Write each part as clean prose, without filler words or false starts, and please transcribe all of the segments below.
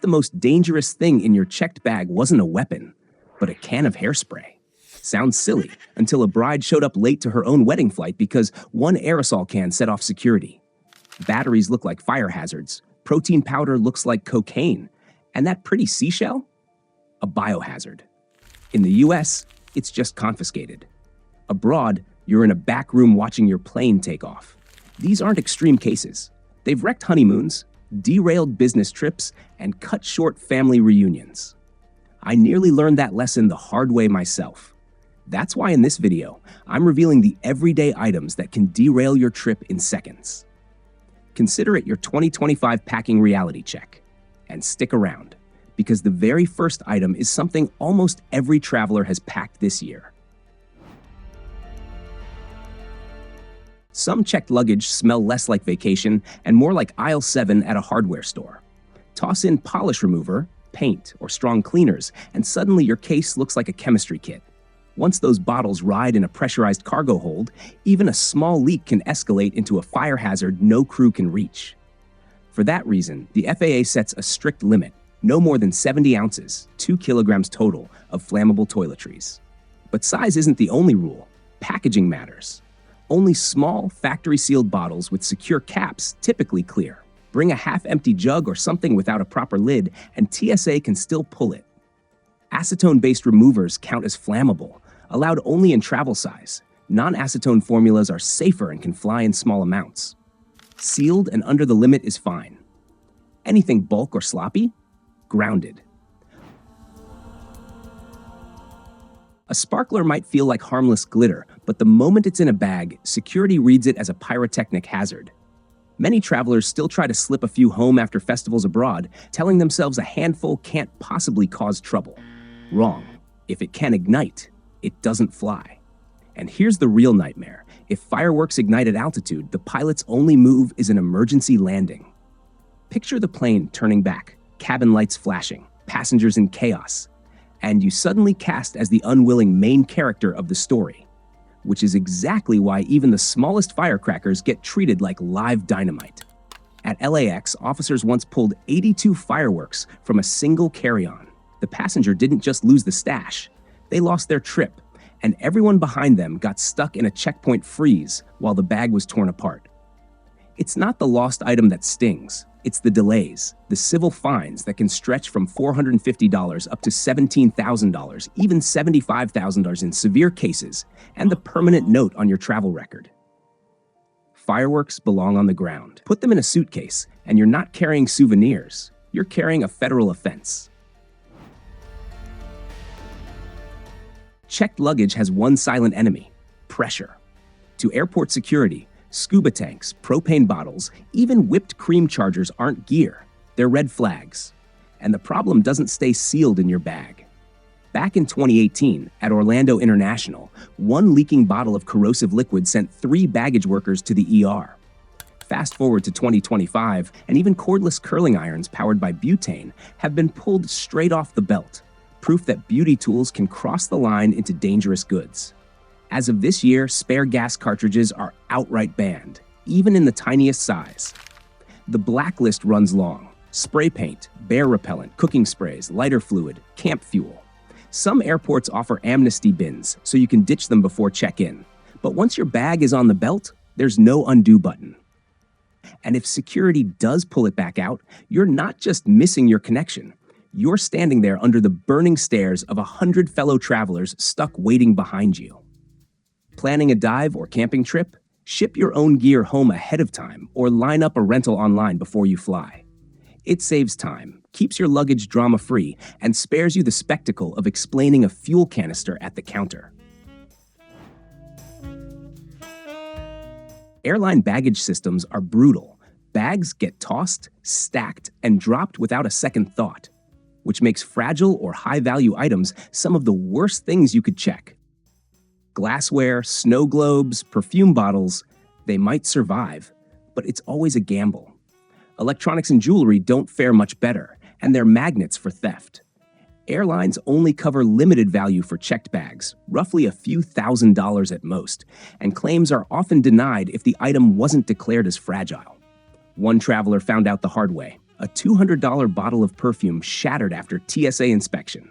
the most dangerous thing in your checked bag wasn't a weapon, but a can of hairspray? Sounds silly, until a bride showed up late to her own wedding flight because one aerosol can set off security. Batteries look like fire hazards, protein powder looks like cocaine, and that pretty seashell? A biohazard. In the US, it's just confiscated. Abroad, you're in a back room watching your plane take off. These aren't extreme cases. They've wrecked honeymoons, derailed business trips, and cut short family reunions. I nearly learned that lesson the hard way myself. That's why in this video, I'm revealing the everyday items that can derail your trip in seconds. Consider it your 2025 packing reality check. And stick around, because the very first item is something almost every traveler has packed this year. Some checked luggage smell less like vacation and more like aisle 7 at a hardware store. Toss in polish remover, paint, or strong cleaners, and suddenly your case looks like a chemistry kit. Once those bottles ride in a pressurized cargo hold, even a small leak can escalate into a fire hazard no crew can reach. For that reason, the FAA sets a strict limit, no more than 70 ounces, 2 kilograms total, of flammable toiletries. But size isn't the only rule. Packaging matters. Only small, factory-sealed bottles with secure caps typically clear. Bring a half-empty jug or something without a proper lid, and TSA can still pull it. Acetone-based removers count as flammable, allowed only in travel size. Non-acetone formulas are safer and can fly in small amounts. Sealed and under the limit is fine. Anything bulk or sloppy? Grounded. A sparkler might feel like harmless glitter, but the moment it's in a bag, security reads it as a pyrotechnic hazard. Many travelers still try to slip a few home after festivals abroad, telling themselves a handful can't possibly cause trouble. Wrong. If it can ignite, it doesn't fly. And here's the real nightmare. If fireworks ignite at altitude, the pilot's only move is an emergency landing. Picture the plane turning back, cabin lights flashing, passengers in chaos, and you suddenly cast as the unwilling main character of the story, which is exactly why even the smallest firecrackers get treated like live dynamite. At LAX, officers once pulled 82 fireworks from a single carry-on. The passenger didn't just lose the stash, they lost their trip, and everyone behind them got stuck in a checkpoint freeze while the bag was torn apart. It's not the lost item that stings, it's the delays, the civil fines that can stretch from $450 up to $17,000, even $75,000 in severe cases, and the permanent note on your travel record. Fireworks belong on the ground. Put them in a suitcase, and you're not carrying souvenirs, you're carrying a federal offense. Checked luggage has one silent enemy: pressure. To airport security, scuba tanks, propane bottles, even whipped cream chargers aren't gear. They're red flags. And the problem doesn't stay sealed in your bag. Back in 2018, at Orlando International, one leaking bottle of corrosive liquid sent 3 baggage workers to the ER. Fast forward to 2025, and even cordless curling irons powered by butane have been pulled straight off the belt. Proof that beauty tools can cross the line into dangerous goods. As of this year, spare gas cartridges are outright banned, even in the tiniest size. The blacklist runs long: spray paint, bear repellent, cooking sprays, lighter fluid, camp fuel. Some airports offer amnesty bins, so you can ditch them before check-in. But once your bag is on the belt, there's no undo button. And if security does pull it back out, you're not just missing your connection. You're standing there under the burning stares of 100 fellow travelers stuck waiting behind you. Planning a dive or camping trip? Ship your own gear home ahead of time or line up a rental online before you fly. It saves time, keeps your luggage drama-free, and spares you the spectacle of explaining a fuel canister at the counter. Airline baggage systems are brutal. Bags get tossed, stacked, and dropped without a second thought, which makes fragile or high-value items some of the worst things you could check. Glassware, snow globes, perfume bottles, they might survive, but it's always a gamble. Electronics and jewelry don't fare much better, and they're magnets for theft. Airlines only cover limited value for checked bags, roughly a few $1,000s at most, and claims are often denied if the item wasn't declared as fragile. One traveler found out the hard way. A $200 bottle of perfume shattered after TSA inspection.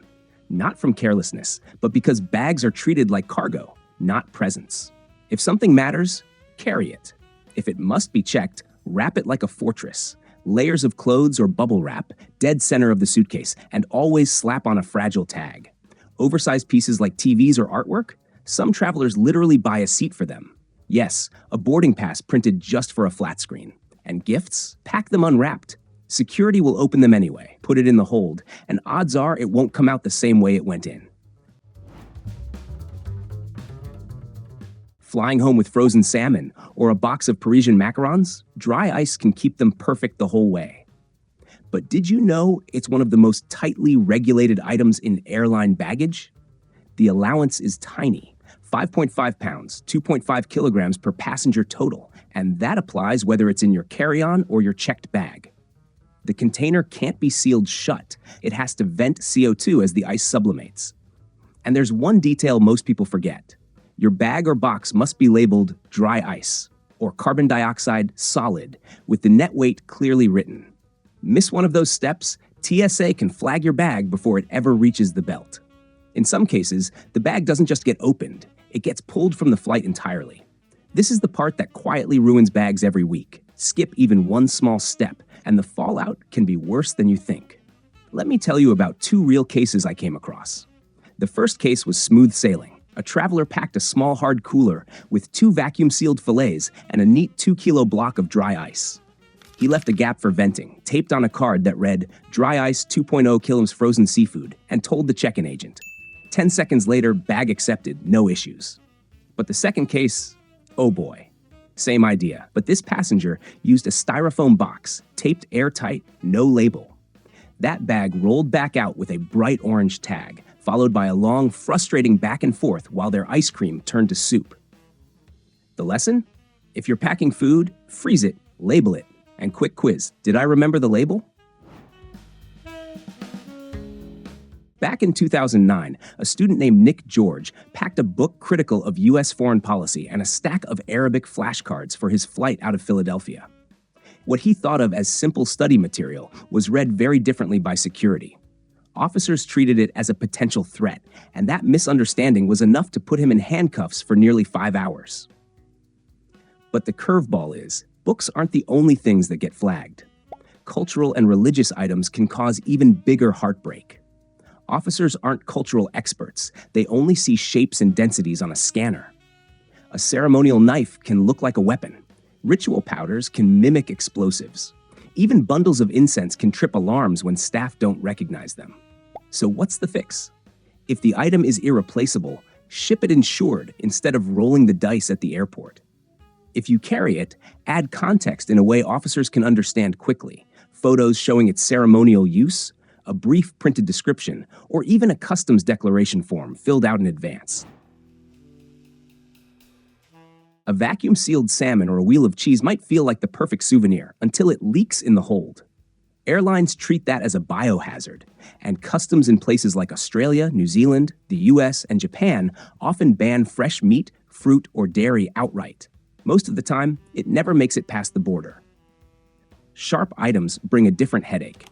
Not from carelessness, but because bags are treated like cargo, not presents. If something matters, carry it. If it must be checked, wrap it like a fortress. Layers of clothes or bubble wrap, dead center of the suitcase, and always slap on a fragile tag. Oversized pieces like TVs or artwork? Some travelers literally buy a seat for them. Yes, a boarding pass printed just for a flat screen. And gifts? Pack them unwrapped. Security will open them anyway, put it in the hold, and odds are it won't come out the same way it went in. Flying home with frozen salmon or a box of Parisian macarons? Dry ice can keep them perfect the whole way. But did you know it's one of the most tightly regulated items in airline baggage? The allowance is tiny, 5.5 pounds, 2.5 kilograms per passenger total, and that applies whether it's in your carry-on or your checked bag. The container can't be sealed shut. It has to vent CO2 as the ice sublimates. And there's one detail most people forget. Your bag or box must be labeled dry ice or carbon dioxide solid with the net weight clearly written. Miss one of those steps, TSA can flag your bag before it ever reaches the belt. In some cases, the bag doesn't just get opened, it gets pulled from the flight entirely. This is the part that quietly ruins bags every week. Skip even one small step, and the fallout can be worse than you think. Let me tell you about two real cases I came across. The first case was smooth sailing. A traveler packed a small hard cooler with 2 vacuum-sealed fillets and a neat 2-kilo block of dry ice. He left a gap for venting, taped on a card that read, "Dry ice 2.0 kilograms frozen seafood," and told the check-in agent. 10 seconds later, bag accepted, no issues. But the second case, oh boy. Same idea, but this passenger used a styrofoam box, taped airtight, no label. That bag rolled back out with a bright orange tag, followed by a long, frustrating back and forth while their ice cream turned to soup. The lesson? If you're packing food, freeze it, label it. And quick quiz, did I remember the label? Back in 2009, a student named Nick George packed a book critical of U.S. foreign policy and a stack of Arabic flashcards for his flight out of Philadelphia. What he thought of as simple study material was read very differently by security. Officers treated it as a potential threat, and that misunderstanding was enough to put him in handcuffs for nearly 5 hours. But the curveball is, books aren't the only things that get flagged. Cultural and religious items can cause even bigger heartbreak. Officers aren't cultural experts. They only see shapes and densities on a scanner. A ceremonial knife can look like a weapon. Ritual powders can mimic explosives. Even bundles of incense can trip alarms when staff don't recognize them. So what's the fix? If the item is irreplaceable, ship it insured instead of rolling the dice at the airport. If you carry it, add context in a way officers can understand quickly. Photos showing its ceremonial use, a brief printed description, or even a customs declaration form filled out in advance. A vacuum-sealed salmon or a wheel of cheese might feel like the perfect souvenir until it leaks in the hold. Airlines treat that as a biohazard, and customs in places like Australia, New Zealand, the US, and Japan often ban fresh meat, fruit, or dairy outright. Most of the time, it never makes it past the border. Sharp items bring a different headache.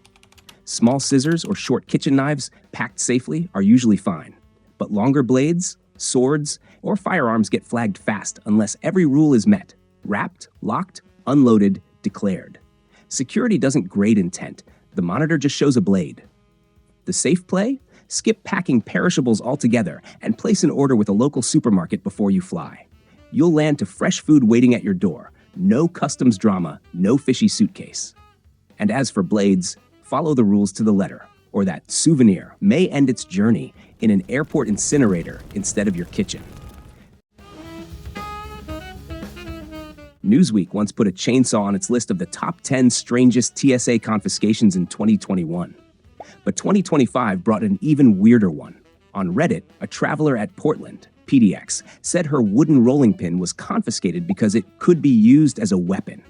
Small scissors or short kitchen knives, packed safely, are usually fine. But longer blades, swords, or firearms get flagged fast unless every rule is met. Wrapped, locked, unloaded, declared. Security doesn't grade intent. The monitor just shows a blade. The safe play? Skip packing perishables altogether and place an order with a local supermarket before you fly. You'll land to fresh food waiting at your door. No customs drama, no fishy suitcase. And as for blades, follow the rules to the letter, or that souvenir may end its journey in an airport incinerator instead of your kitchen. Newsweek once put a chainsaw on its list of the top 10 strangest TSA confiscations in 2021. But 2025 brought an even weirder one. On Reddit, a traveler at Portland, PDX, said her wooden rolling pin was confiscated because it could be used as a weapon.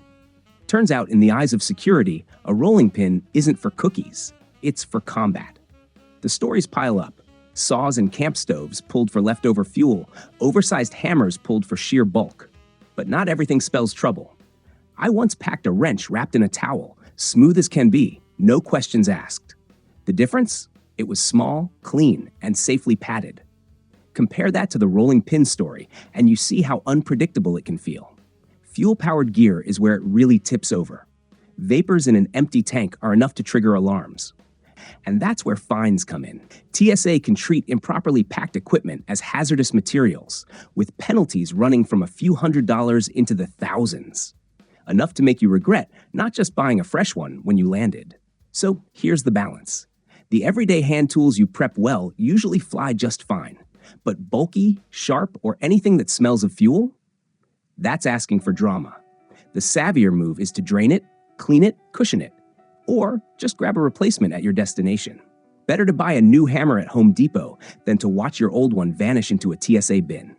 Turns out, in the eyes of security, a rolling pin isn't for cookies, it's for combat. The stories pile up. Saws and camp stoves pulled for leftover fuel, oversized hammers pulled for sheer bulk. But not everything spells trouble. I once packed a wrench wrapped in a towel, Smooth as can be, no questions asked. The difference? It was small, clean, and safely padded. Compare that to the rolling pin story, and you see how unpredictable it can feel. Fuel-powered gear is where it really tips over. Vapors in an empty tank are enough to trigger alarms. And that's where fines come in. TSA can treat improperly packed equipment as hazardous materials, with penalties running from a few $100s into the thousands. Enough to make you regret not just buying a fresh one when you landed. So here's the balance. The everyday hand tools you prep well usually fly just fine, but bulky, sharp, or anything that smells of fuel? That's asking for drama. The savvier move is to drain it, clean it, cushion it, or just grab a replacement at your destination. Better to buy a new hammer at Home Depot than to watch your old one vanish into a TSA bin.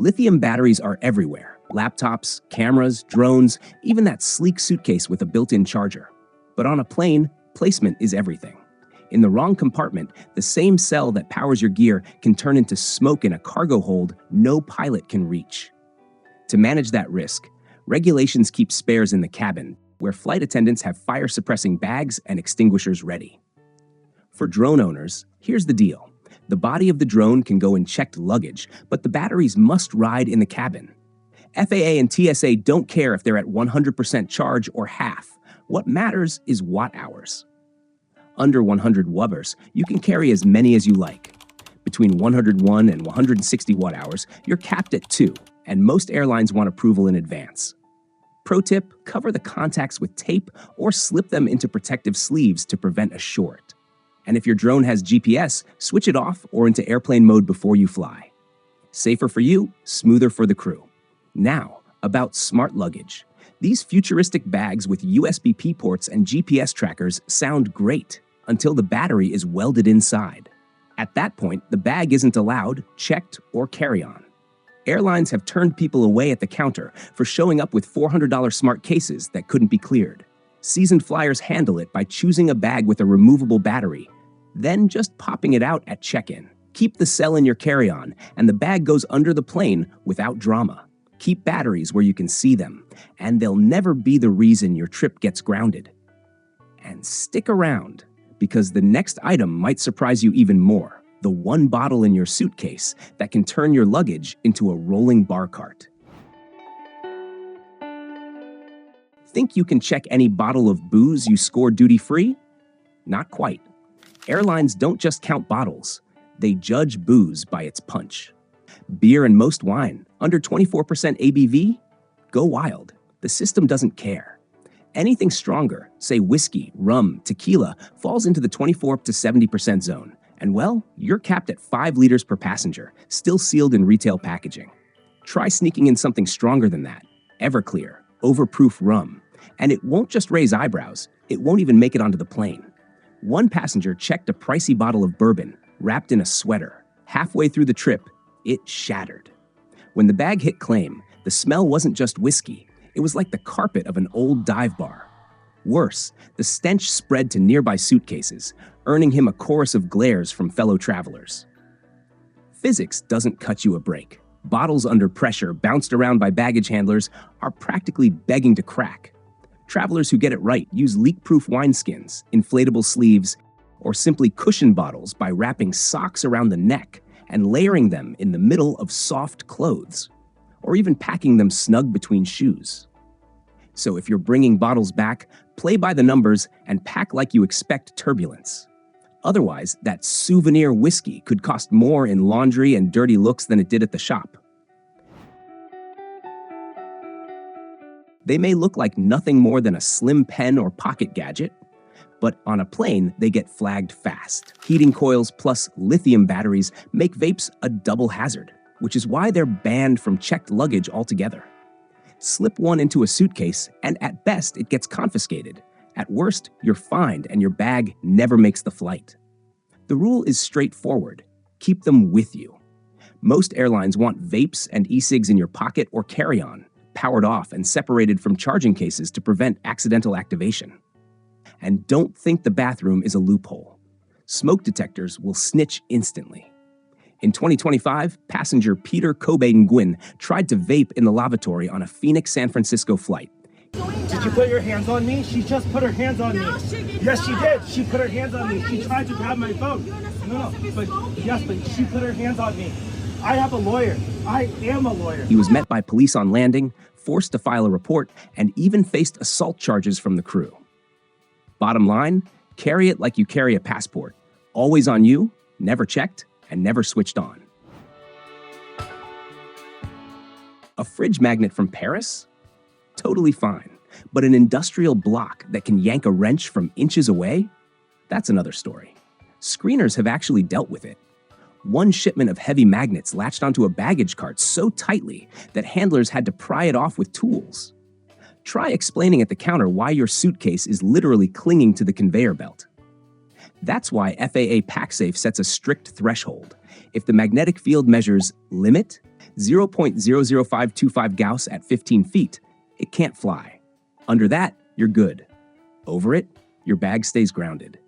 Lithium batteries are everywhere. Laptops, cameras, drones, even that sleek suitcase with a built-in charger. But on a plane, placement is everything. In the wrong compartment, the same cell that powers your gear can turn into smoke in a cargo hold no pilot can reach. To manage that risk, regulations keep spares in the cabin, where flight attendants have fire-suppressing bags and extinguishers ready. For drone owners, here's the deal. The body of the drone can go in checked luggage, but the batteries must ride in the cabin. FAA and TSA don't care if they're at 100% charge or half. What matters is watt hours. Under 100 wubbers, you can carry as many as you like. Between 101 and 160 watt hours, you're capped at 2, and most airlines want approval in advance. Pro tip, cover the contacts with tape or slip them into protective sleeves to prevent a short. And if your drone has GPS, switch it off or into airplane mode before you fly. Safer for you, smoother for the crew. Now, about smart luggage. These futuristic bags with USB-P ports and GPS trackers sound great until the battery is welded inside. At that point, the bag isn't allowed, checked, or carry-on. Airlines have turned people away at the counter for showing up with $400 smart cases that couldn't be cleared. Seasoned flyers handle it by choosing a bag with a removable battery, then just popping it out at check-in. Keep the cell in your carry-on, and the bag goes under the plane without drama. Keep batteries where you can see them, and they'll never be the reason your trip gets grounded. And stick around, because the next item might surprise you even more. The one bottle in your suitcase that can turn your luggage into a rolling bar cart. Think you can check any bottle of booze you score duty-free? Not quite. Airlines don't just count bottles. They judge booze by its punch. Beer and most wine, under 24% ABV? Go wild. The system doesn't care. Anything stronger, say whiskey, rum, tequila, falls into the 24 to 70% zone. And well, you're capped at 5 liters per passenger, still sealed in retail packaging. Try sneaking in something stronger than that. Everclear, overproof rum. And it won't just raise eyebrows, it won't even make it onto the plane. One passenger checked a pricey bottle of bourbon, wrapped in a sweater. Halfway through the trip, it shattered. When the bag hit claim, the smell wasn't just whiskey, it was like the carpet of an old dive bar. Worse, the stench spread to nearby suitcases, earning him a chorus of glares from fellow travelers. Physics doesn't cut you a break. Bottles under pressure, bounced around by baggage handlers, are practically begging to crack. Travelers who get it right use leak-proof wineskins, inflatable sleeves, or simply cushion bottles by wrapping socks around the neck and layering them in the middle of soft clothes, or even packing them snug between shoes. So if you're bringing bottles back, play by the numbers and pack like you expect turbulence. Otherwise, that souvenir whiskey could cost more in laundry and dirty looks than it did at the shop. They may look like nothing more than a slim pen or pocket gadget, but on a plane, they get flagged fast. Heating coils plus lithium batteries make vapes a double hazard, which is why they're banned from checked luggage altogether. Slip one into a suitcase, and at best, it gets confiscated. At worst, you're fined and your bag never makes the flight. The rule is straightforward. Keep them with you. Most airlines want vapes and e-cigs in your pocket or carry-on, powered off and separated from charging cases to prevent accidental activation. And don't think the bathroom is a loophole. Smoke detectors will snitch instantly. In 2025, passenger Peter Cobain Gwynn tried to vape in the lavatory on a Phoenix-San Francisco flight. Did you put your hands on me? She just put her hands on me. Yes, she did. She put her hands on me. She tried to grab my phone. No, but she put her hands on me. I have a lawyer. I am a lawyer. He was met by police on landing, forced to file a report, and even faced assault charges from the crew. Bottom line, carry it like you carry a passport. Always on you, never checked, and never switched on. A fridge magnet from Paris? Totally fine. But an industrial block that can yank a wrench from inches away? That's another story. Screeners have actually dealt with it. One shipment of heavy magnets latched onto a baggage cart so tightly that handlers had to pry it off with tools. Try explaining at the counter why your suitcase is literally clinging to the conveyor belt. That's why FAA PackSafe sets a strict threshold. If the magnetic field measures limit 0.00525 Gauss at 15 feet, it can't fly. Under that, you're good. Over it, your bag stays grounded.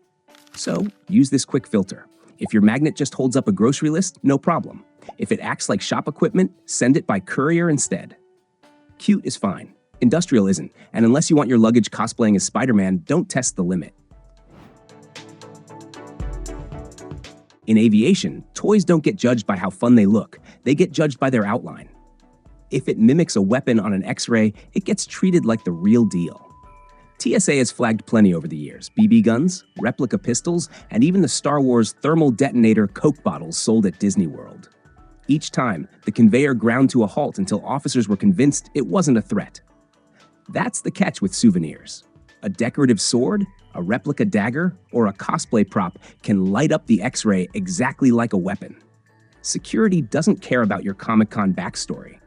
So, use this quick filter. If your magnet just holds up a grocery list, no problem. If it acts like shop equipment, send it by courier instead. Cute is fine. Industrial isn't. And unless you want your luggage cosplaying as Spider-Man, don't test the limit. In aviation, toys don't get judged by how fun they look. They get judged by their outline. If it mimics a weapon on an X-ray, it gets treated like the real deal. TSA has flagged plenty over the years. BB guns, replica pistols, and even the Star Wars thermal detonator Coke bottles sold at Disney World. Each time, the conveyor ground to a halt until officers were convinced it wasn't a threat. That's the catch with souvenirs. A decorative sword, a replica dagger, or a cosplay prop can light up the X-ray exactly like a weapon. Security doesn't care about your Comic-Con backstory.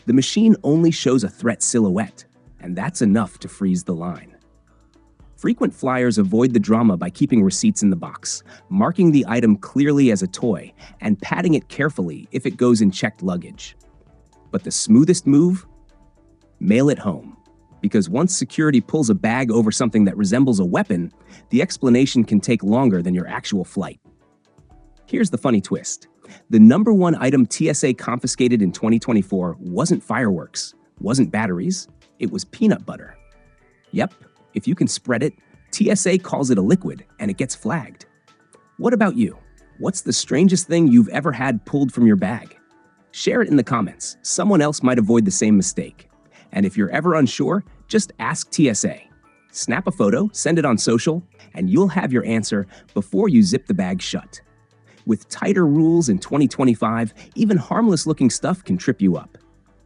The machine only shows a threat silhouette, and that's enough to freeze the line. Frequent flyers avoid the drama by keeping receipts in the box, marking the item clearly as a toy, and padding it carefully if it goes in checked luggage. But the smoothest move? Mail it home. Because once security pulls a bag over something that resembles a weapon, the explanation can take longer than your actual flight. Here's the funny twist. The #1 item TSA confiscated in 2024 wasn't fireworks, wasn't batteries, it was peanut butter. Yep, if you can spread it, TSA calls it a liquid and it gets flagged. What about you? What's the strangest thing you've ever had pulled from your bag? Share it in the comments. Someone else might avoid the same mistake. And if you're ever unsure, just ask TSA. Snap a photo, send it on social, and you'll have your answer before you zip the bag shut. With tighter rules in 2025, even harmless-looking stuff can trip you up.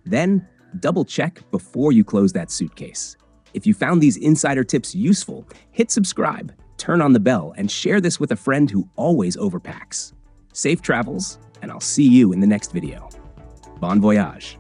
Then, double-check before you close that suitcase. If you found these insider tips useful, hit subscribe, turn on the bell, and share this with a friend who always overpacks. Safe travels, and I'll see you in the next video. Bon voyage.